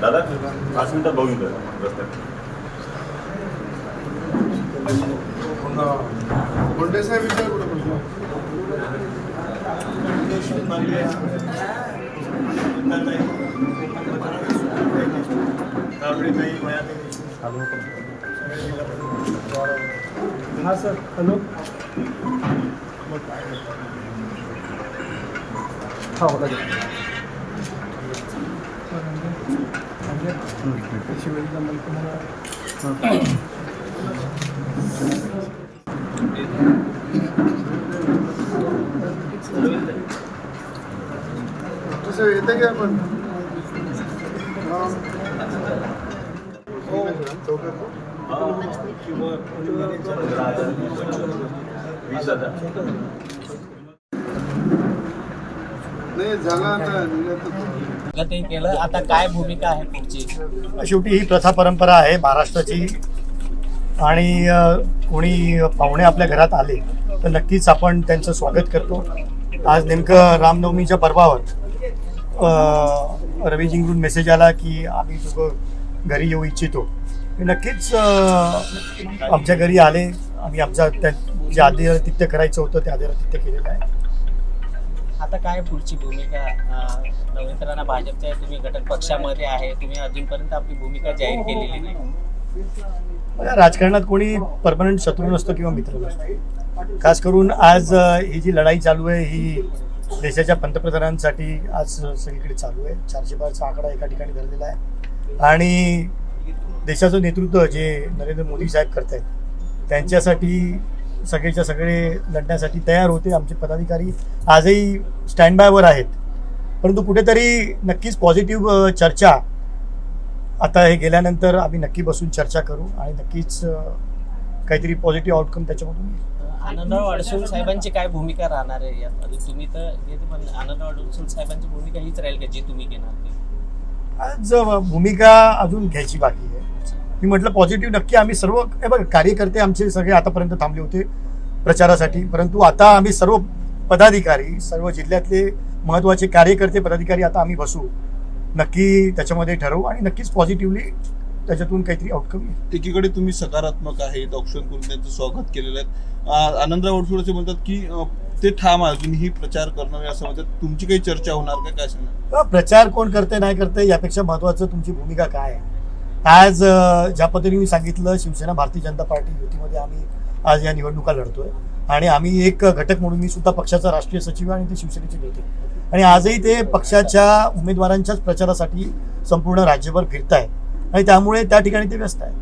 दादा 5 मिनिटात बघून रस्त्यात कोणते साहेब विचार कुठं हाँ सर हेलो हाँ होता तसं येतं की आपण नाही झाला आता ते केलं. आता काय भूमिका आहे पुढची? शेवटी ही प्रथा परंपरा आहे महाराष्ट्राची आणि कोणी पाहुणे आपल्या घरात आले तर नक्कीच आपण त्यांचं स्वागत करतो. आज नेमकं रामनवमीच्या पर्वावर रवीजींकडून मेसेज आला की आम्ही दोघं घरी येऊ इच्छितो. नक्कीच आमच्या घरी आले. आम्ही आमच्या जे आदिरातिथ्य करायचं होतं ते आदिरातिथ्य केलेलं आहे. आता काय पुढची भूमिका? नवनीतांना भाजपच्या तुम्ही घटक पक्षामध्ये आहे, तुम्ही अजूनपर्यंत आपली भूमिका जाहीर केलेली नाही. राजकारणात कोणी परमनंट शत्रू नसतो किंवा मित्र नसतो. खास करून आज ही जी लढाई चालू आहे ही देशाच्या पंतप्रधानांसाठी आज सगळीकडे चालू आहे. 400 आकडा एका ठिकाणी धरलेला आहे आणि देशाचं नेतृत्व जे नरेंद्र मोदी साहेब करत आहेत त्यांच्यासाठी सगळेच्या सगळे लढण्यासाठी तयार होते. आमचे पदाधिकारी आजही स्टँड बायवर आहेत. परंतु कुठेतरी नक्कीच पॉझिटिव्ह चर्चा आता हे गेल्यानंतर आम्ही नक्की बसून चर्चा करू आणि नक्कीच काहीतरी पॉझिटिव्ह आउटकम त्याच्यामधून येईल. आनंदराव अडसूळ साहेबांची काय भूमिका राहणार आहे यात? तुम्ही तर पण आनंदराव अडसूळ साहेबांची भूमिका हीच राहील का जी तुम्ही घेणार ती? आज भूमिका अजून घ्यायची बाकी आहे. मी म्हटलं पॉझिटिव्ह नक्की आम्ही सर्व बघा कार्यकर्ते आमचे सगळे आतापर्यंत थांबले होते प्रचारासाठी, परंतु आता आम्ही सर्व पदाधिकारी सर्व जिल्ह्यातले महत्त्वाचे कार्यकर्ते पदाधिकारी आता आम्ही बसू, नक्की त्याच्यामध्ये ठरवू आणि नक्कीच पॉझिटिव्हली त्याच्यातून काहीतरी आउटकम येईल. एकीकडे तुम्ही सकारात्मक आहे, ऑप्शन करून त्यांचं स्वागत केलेलं आहे. आनंदराव अडसूळ असे म्हणतात की ते ठाम अजूनही प्रचार करणं असं म्हणतात. तुमची काही चर्चा होणार का? काय सांगणार? प्रचार कोण करते नाही करते यापेक्षा महत्त्वाचं तुमची भूमिका काय आहे. आज ज्या पद्धतीने मी सांगितलं शिवसेना भारतीय जनता पार्टी युतीमध्ये आम्ही आज या निवडणुका लढतोय आणि आम्ही एक घटक म्हणून मी सुद्धा पक्षाचा राष्ट्रीय सचिव आणि ते शिवसेनेचे नेते आणि आजही ते पक्षाच्या उमेदवारांच्याच प्रचारासाठी संपूर्ण राज्यभर फिरताय आणि त्यामुळे त्या ठिकाणी ते व्यस्त आहेत.